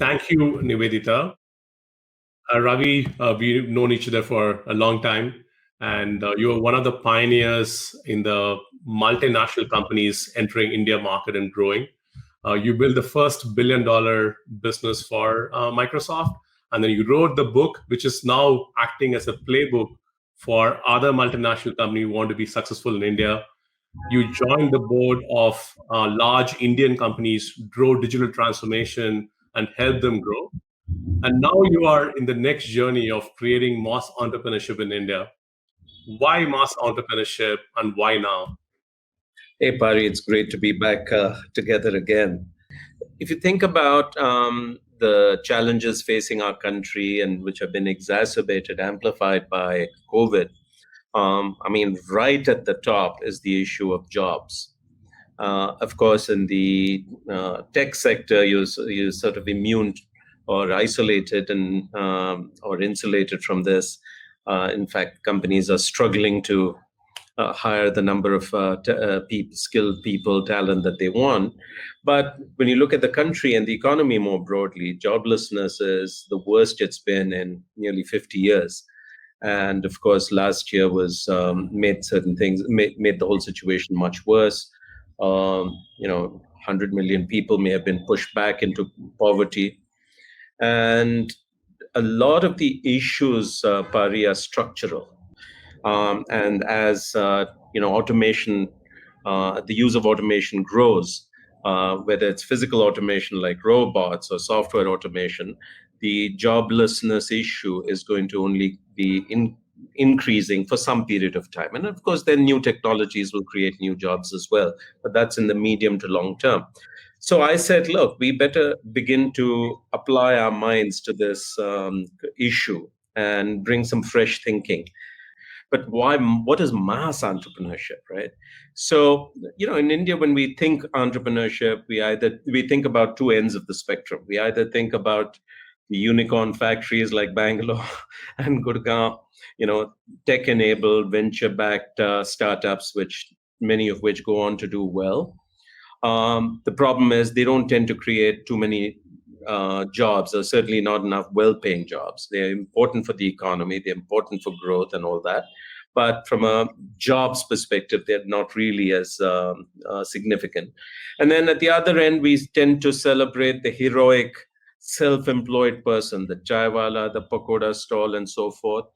Thank you, Nivedita. Ravi, we've known each other for a long time, and you are one of the pioneers in the multinational companies entering India market and growing. You built the first billion-dollar business for Microsoft, and then you wrote the book, which is now acting as a playbook for other multinational companies who want to be successful in India. You joined the board of large Indian companies, drove digital transformation, and helped them grow. And now you are in the next journey of creating mass entrepreneurship in India. Why mass entrepreneurship and why now? Hey, Pari, it's great to be back together again. If you think about the challenges facing our country and which have been exacerbated, amplified by COVID, right at the top is the issue of jobs. Of course, in the tech sector, you're sort of immune or isolated and or insulated from this. In fact, companies are struggling to hire the number of skilled people, talent that they want. But when you look at the country and the economy more broadly, joblessness is the worst it's been in nearly 50 years. And of course, last year was made the whole situation much worse. 100 million people may have been pushed back into poverty. And a lot of the issues, Pari, are structural. And as automation, the use of automation grows, whether it's physical automation like robots or software automation, the joblessness issue is going to only be increasing for some period of time. And of course, then new technologies will create new jobs as well. But that's in the medium to long term. So I said, look, we better begin to apply our minds to this issue and bring some fresh thinking. But why? What is mass entrepreneurship, right? So, in India, when we think entrepreneurship, we think about two ends of the spectrum. We either think about the unicorn factories like Bangalore and Gurgaon, tech-enabled, venture-backed startups, many of which go on to do well. The problem is they don't tend to create too many jobs, or certainly not enough well-paying jobs. They're important for the economy, they're important for growth and all that. But from a jobs perspective, they're not really as significant. And then at the other end, we tend to celebrate the heroic self-employed person, the chaiwallah, the pakoda stall, and so forth.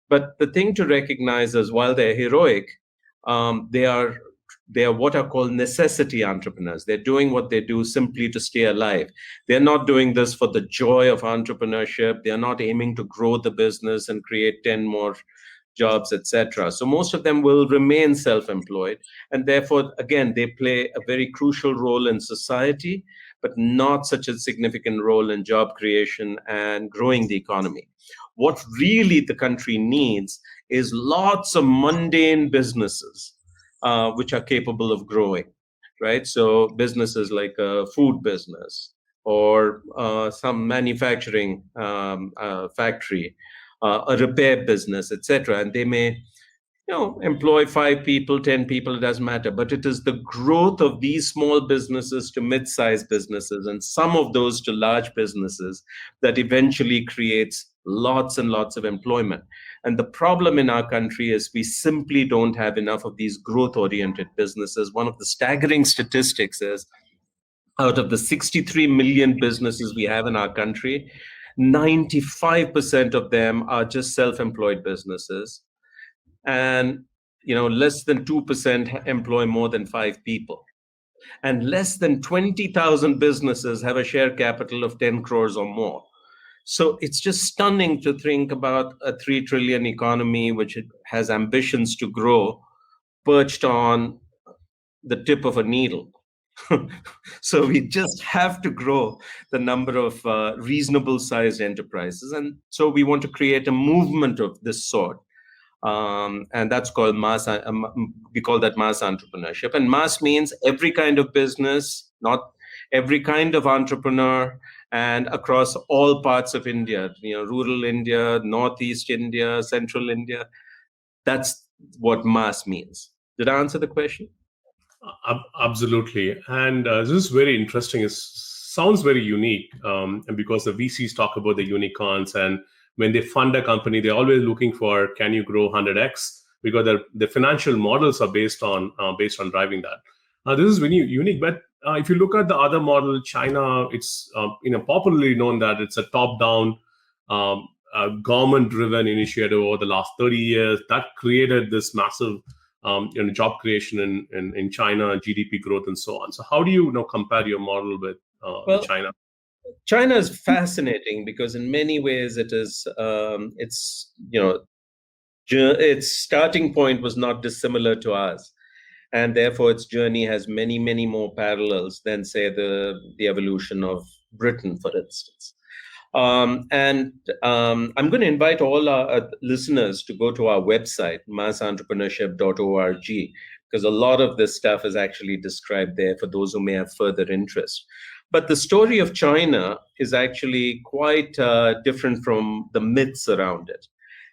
But the thing to recognize is while they're heroic, they are what are called necessity entrepreneurs. They're doing what they do simply to stay alive. They're not doing this for the joy of entrepreneurship. They're not aiming to grow the business and create 10 more jobs, etc. So most of them will remain self-employed. And therefore, again, they play a very crucial role in society, but not such a significant role in job creation and growing the economy. What really the country needs is lots of mundane businesses which are capable of growing, right? So businesses like a food business or some manufacturing factory, a repair business, etc. And they may, employ 5 people, 10 people, it doesn't matter. But it is the growth of these small businesses to mid-sized businesses and some of those to large businesses that eventually creates lots and lots of employment. And the problem in our country is we simply don't have enough of these growth-oriented businesses. One of the staggering statistics is out of the 63 million businesses we have in our country, 95% of them are just self-employed businesses. And less than 2% employ more than 5 people. And less than 20,000 businesses have a share capital of 10 crores or more. So it's just stunning to think about a 3 trillion economy, which has ambitions to grow, perched on the tip of a needle. So we just have to grow the number of reasonable sized enterprises. And so we want to create a movement of this sort. And that's called mass. We call that mass entrepreneurship. And mass means every kind of business, not every kind of entrepreneur, and across all parts of India, rural India, Northeast India, Central India. That's what mass means. Did I answer the question? Absolutely. And this is very interesting. Is sounds very unique. And because the VCs talk about the unicorns, and when they fund a company, they're always looking for, can you grow 100x? Because the financial models are based on driving that. This is really unique. But if you look at the other model, China, it's popularly known that it's a top-down, government-driven initiative over the last 30 years that created this massive job creation in China, GDP growth, and so on. So how do you compare your model with China? China is fascinating because in many ways its starting point was not dissimilar to ours, and therefore its journey has many, many more parallels than, say, the evolution of Britain, for instance. I'm going to invite all our listeners to go to our website, massentrepreneurship.org, because a lot of this stuff is actually described there for those who may have further interest. But the story of China is actually quite different from the myths around it.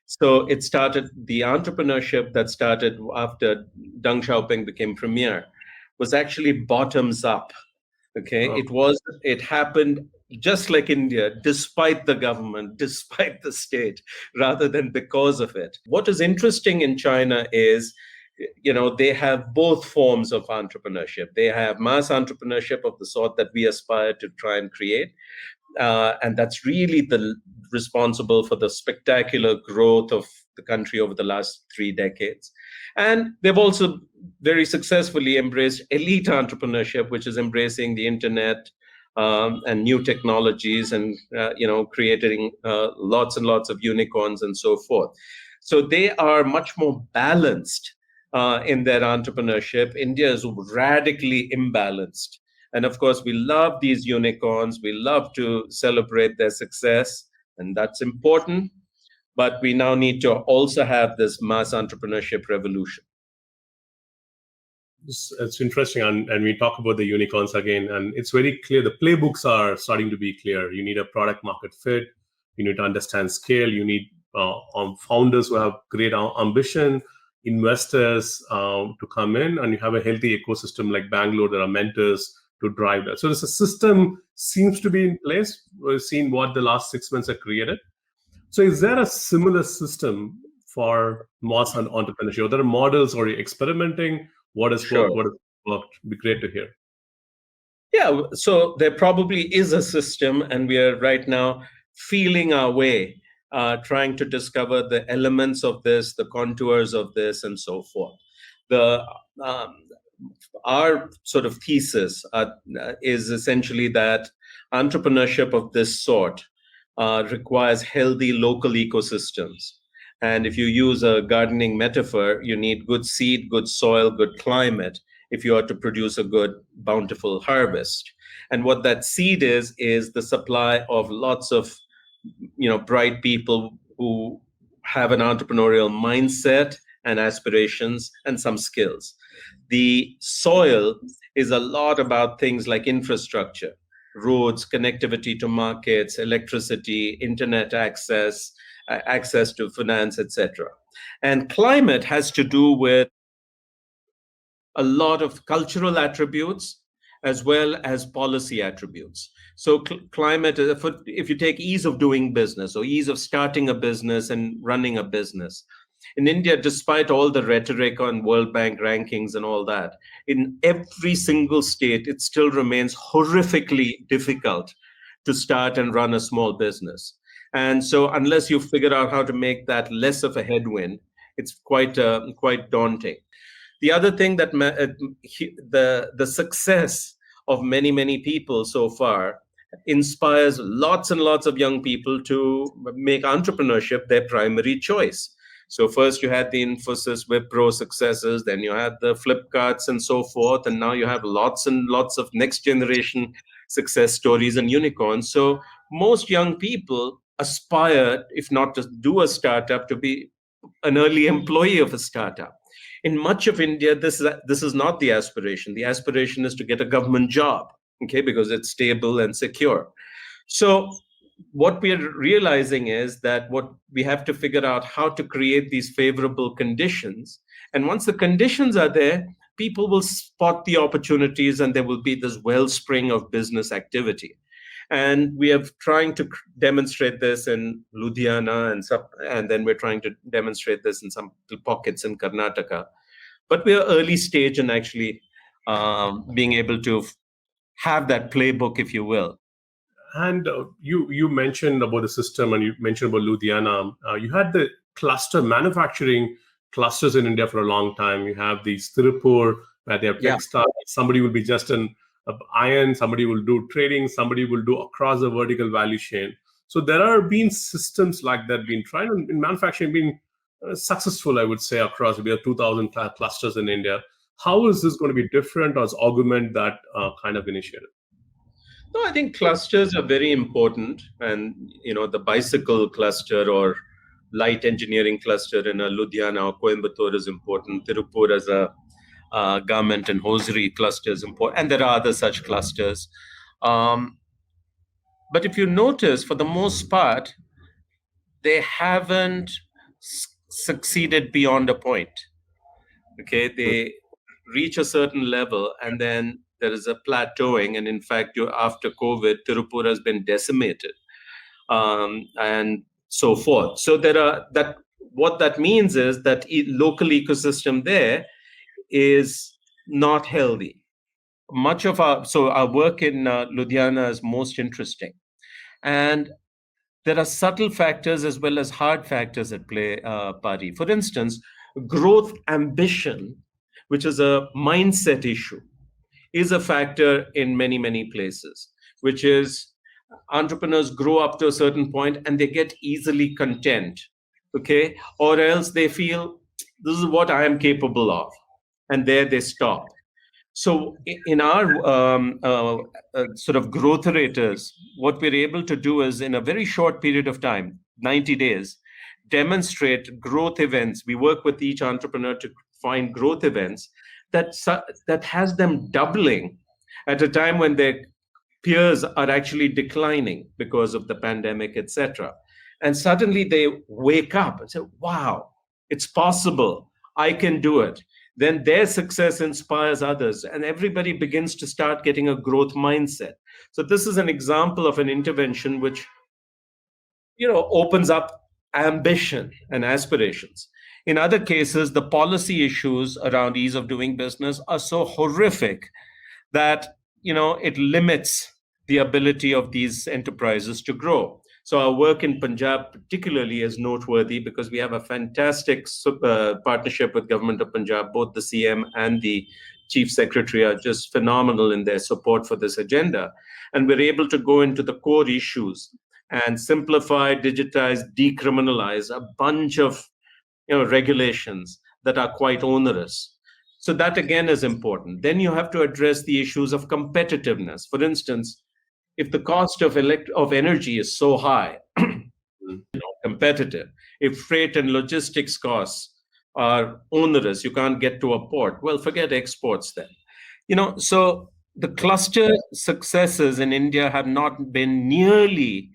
So the entrepreneurship that started after Deng Xiaoping became premier was actually bottoms up. Okay, oh. It happened just like India, despite the government, despite the state, rather than because of it. What is interesting in China is, they have both forms of entrepreneurship. They have mass entrepreneurship of the sort that we aspire to try and create. And that's really responsible for the spectacular growth of the country over the last 3 decades. And they've also very successfully embraced elite entrepreneurship, which is embracing the internet and new technologies and, creating lots and lots of unicorns and so forth. So they are much more balanced in their entrepreneurship. India is radically imbalanced. And of course, we love these unicorns. We love to celebrate their success, and that's important. But we now need to also have this mass entrepreneurship revolution. It's interesting. And we talk about the unicorns again, and it's very clear. The playbooks are starting to be clear. You need a product market fit. You need to understand scale. You need founders who have great ambition, investors to come in, and you have a healthy ecosystem like Bangalore. There are mentors to drive that. So there's a system seems to be in place. We've seen what the last 6 months have created. So is there a similar system for mass and entrepreneurship? Are there models, or are you experimenting? What has worked? What has worked? It'd be great to hear. Yeah, so there probably is a system, and we are right now feeling our way, trying to discover the elements of this, the contours of this, and so forth. Our sort of thesis is essentially that entrepreneurship of this sort requires healthy local ecosystems. And if you use a gardening metaphor, you need good seed, good soil, good climate if you are to produce a good, bountiful harvest. And what that seed is the supply of lots of, bright people who have an entrepreneurial mindset and aspirations and some skills. The soil is a lot about things like infrastructure, roads, connectivity to markets, electricity, internet access, access to finance, etc. And climate has to do with a lot of cultural attributes as well as policy attributes. So climate, if you take ease of doing business or ease of starting a business and running a business, in India, despite all the rhetoric on World Bank rankings and all that, in every single state, it still remains horrifically difficult to start and run a small business. And so unless you figure out how to make that less of a headwind, it's quite daunting. The other thing that the success of many people so far inspires lots and lots of young people to make entrepreneurship their primary choice. So first you had the Infosys, Wipro successes, then you had the Flipkarts and so forth, and now you have lots and lots of next generation success stories and unicorns. So most young people aspire, if not to do a startup, to be an early employee of a startup. In much of India, this is not the aspiration. The aspiration is to get a government job, okay, because it's stable and secure. So what we're realizing is that what we have to figure out how to create these favorable conditions. And once the conditions are there, people will spot the opportunities and there will be this wellspring of business activity. And we are trying to demonstrate this in Ludhiana, and then we're trying to demonstrate this in some pockets in Karnataka. But we are early stage in actually being able to have that playbook, if you will. And you mentioned about the system, and you mentioned about Ludhiana. You had the manufacturing clusters in India for a long time. You have these Tirupur, where they have Yeah. textiles. Somebody will be just an iron, somebody will do trading, somebody will do across the vertical value chain. So there are been systems like that being tried in manufacturing, being successful, I would say, across. We have 2,000 clusters in India. How is this going to be different or augment that kind of initiative? No, I think clusters are very important, and the bicycle cluster or light engineering cluster in a Ludhiana or Coimbatore is important. Tirupur as a garment and hosiery cluster is important, and there are other such clusters. But if you notice, for the most part, they haven't succeeded beyond a point. Okay, they reach a certain level, and then there is a plateauing. And in fact, after COVID, Tirupur has been decimated, and so forth. So what that means is that local ecosystem there is not healthy. Much of our work in Ludhiana is most interesting, and there are subtle factors as well as hard factors at play, Pari. For instance, growth ambition, which is a mindset issue, is a factor in many, many places, which is entrepreneurs grow up to a certain point and they get easily content, okay? Or else they feel this is what I am capable of, and there they stop. So in our sort of growth raters, what we're able to do is in a very short period of time, 90 days, demonstrate growth events. We work with each entrepreneur to find growth events that has them doubling at a time when their peers are actually declining because of the pandemic, etc. And suddenly they wake up and say, wow, it's possible. I can do it. Then their success inspires others, and everybody begins to start getting a growth mindset. So this is an example of an intervention which opens up ambition and aspirations. In other cases, the policy issues around ease of doing business are so horrific that it limits the ability of these enterprises to grow. So our work in Punjab particularly is noteworthy because we have a fantastic partnership with Government of Punjab. Both the CM and the Chief Secretary are just phenomenal in their support for this agenda. And we're able to go into the core issues and simplify, digitize, decriminalize a bunch of regulations that are quite onerous. So that again is important. Then you have to address the issues of competitiveness. For instance, if the cost of energy is so high, competitive, if freight and logistics costs are onerous, you can't get to a port, well, forget exports then. So the cluster successes in India have not been nearly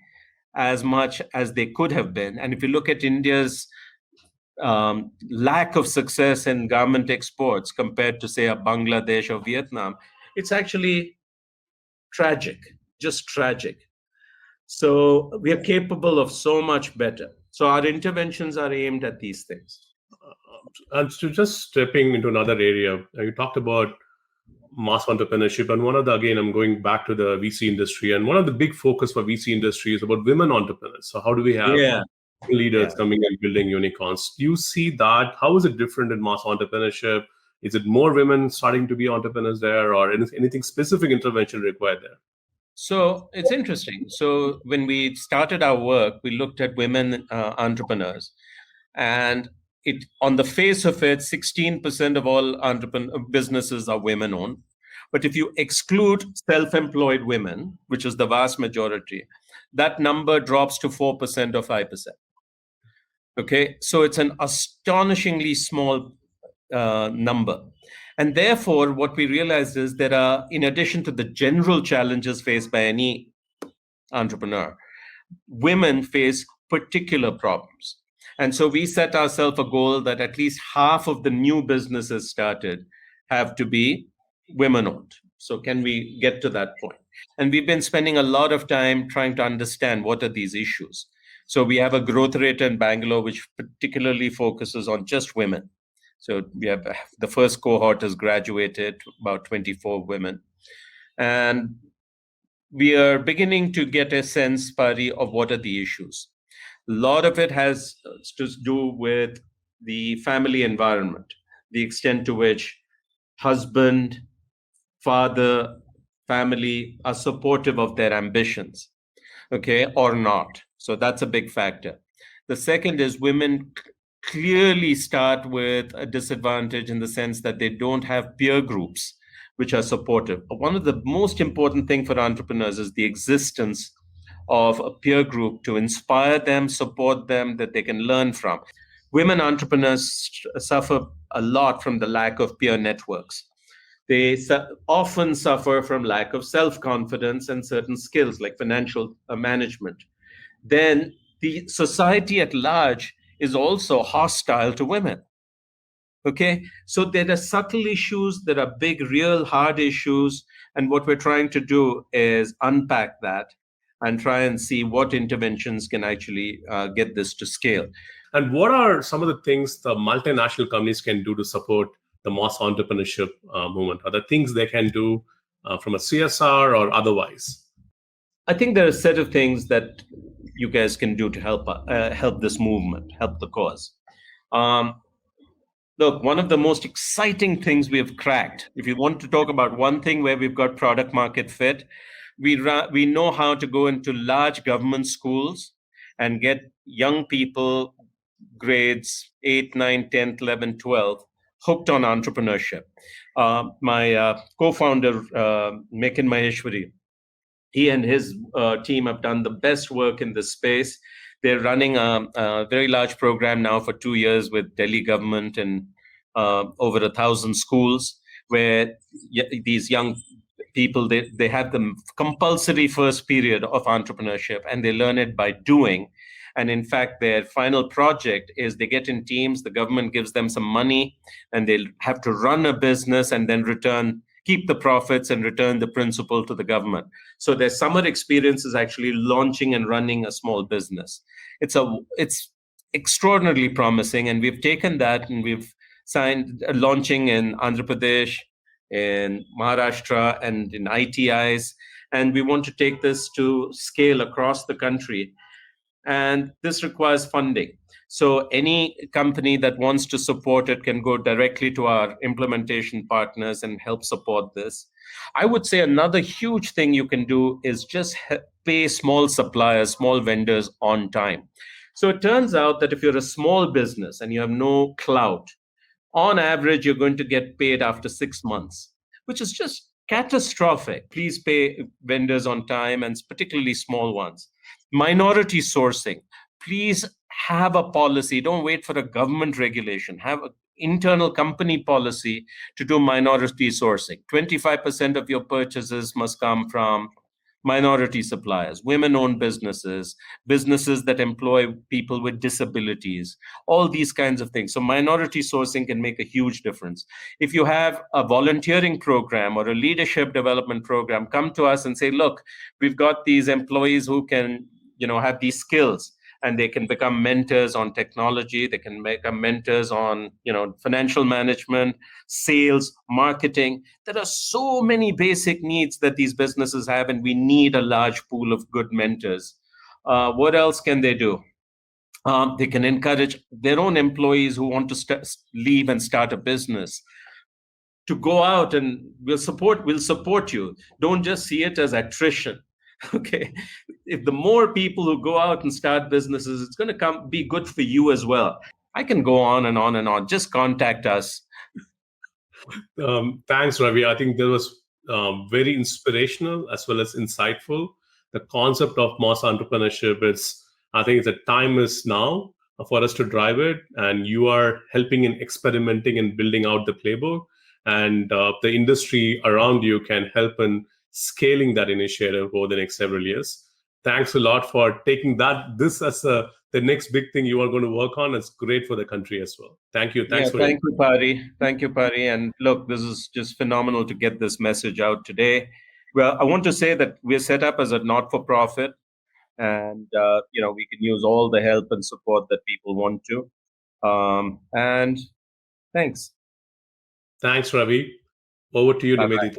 as much as they could have been. And if you look at India's lack of success in garment exports compared to, say, a Bangladesh or Vietnam, it's actually tragic. Just tragic. So we are capable of so much better. So our interventions are aimed at these things. And so just stepping into another area, you talked about mass entrepreneurship, and again, I'm going back to the VC industry, and one of the big focus for VC industry is about women entrepreneurs. So how do we have leaders coming and building unicorns? Do you see that? How is it different in mass entrepreneurship? Is it more women starting to be entrepreneurs there, or anything specific intervention required there? So it's interesting. So when we started our work, we looked at women entrepreneurs, and on the face of it, 16% of all businesses are women-owned. But if you exclude self-employed women, which is the vast majority, that number drops to 4% or 5%. Okay, so it's an astonishingly small number. And therefore, what we realized is there are, in addition to the general challenges faced by any entrepreneur, women face particular problems. And so we set ourselves a goal that at least half of the new businesses started have to be women-owned. So can we get to that point? And we've been spending a lot of time trying to understand what are these issues. So we have a growth rate in Bangalore, which particularly focuses on just women. So we have the first cohort has graduated, about 24 women. And we are beginning to get a sense, Pari, of what are the issues. A lot of it has to do with the family environment, the extent to which husband, father, family are supportive of their ambitions, okay, or not. So that's a big factor. The second is women clearly start with a disadvantage in the sense that they don't have peer groups which are supportive. One of the most important thing for entrepreneurs is the existence of a peer group to inspire them, support them, that they can learn from. Women entrepreneurs suffer a lot from the lack of peer networks. They often suffer from lack of self-confidence and certain skills like financial management. Then the society at large is also hostile to women. Okay, so there are subtle issues, there are big, real hard issues, and what we're trying to do is unpack that and try and see what interventions can actually get this to scale. And what are some of the things the multinational companies can do to support the mass entrepreneurship movement? Are there things they can do from a CSR or otherwise? I think there are a set of things that you guys can do to help this movement, help the cause. Look, one of the most exciting things we have cracked, if you want to talk about one thing where we've got product market fit, we know how to go into large government schools and get young people, grades 8, 9, 10, 11, 12, hooked on entrepreneurship. My co-founder, Mekin Maheshwari, he and his team have done the best work in this space. They're running a very large program now for 2 years with Delhi government and over 1,000 schools, where these young people, they have the compulsory first period of entrepreneurship, and they learn it by doing. And in fact, their final project is they get in teams, the government gives them some money, and they'll have to run a business and then keep the profits and return the principal to the government. So their summer experience is actually launching and running a small business. It's extraordinarily promising, and we've taken that and we've signed launching in Andhra Pradesh, in Maharashtra, and in ITIs, and we want to take this to scale across the country. And this requires funding. So any company that wants to support it can go directly to our implementation partners and help support this. I would say another huge thing you can do is just pay small suppliers, small vendors on time. So it turns out that if you're a small business and you have no clout, on average, you're going to get paid after 6 months, which is just catastrophic. Please pay vendors on time, and particularly small ones. Minority sourcing. Please have a policy. Don't wait for a government regulation. Have an internal company policy to do minority sourcing. 25% of your purchases must come from minority suppliers, women-owned businesses, businesses that employ people with disabilities, all these kinds of things. So minority sourcing can make a huge difference. If you have a volunteering program or a leadership development program, come to us and say, look, we've got these employees who can, have these skills, and they can become mentors on technology. They can become mentors on, financial management, sales, marketing. There are so many basic needs that these businesses have, and we need a large pool of good mentors. What else can they do? They can encourage their own employees who want to leave and start a business to go out, and we'll support you. Don't just see it as attrition. Okay, if the more people who go out and start businesses, it's going to be good for you as well. I can go on and on and on. Just contact us. Thanks, Ravi. I think that was very inspirational as well as insightful. The concept of mass entrepreneurship I think the time is now for us to drive it, and you are helping in experimenting and building out the playbook, and the industry around you can help in scaling that initiative over the next several years. Thanks a lot for taking this as the next big thing you are going to work on. It's great for the country as well. Thank you. Yeah, Thanks for thank you, Pari. Thank you, Pari. And look, this is just phenomenal to get this message out today. Well, I want to say that we're set up as a not-for-profit, and we can use all the help and support that people want to. And thanks. Thanks, Ravi. Over to you, Bye bye. Nimedita.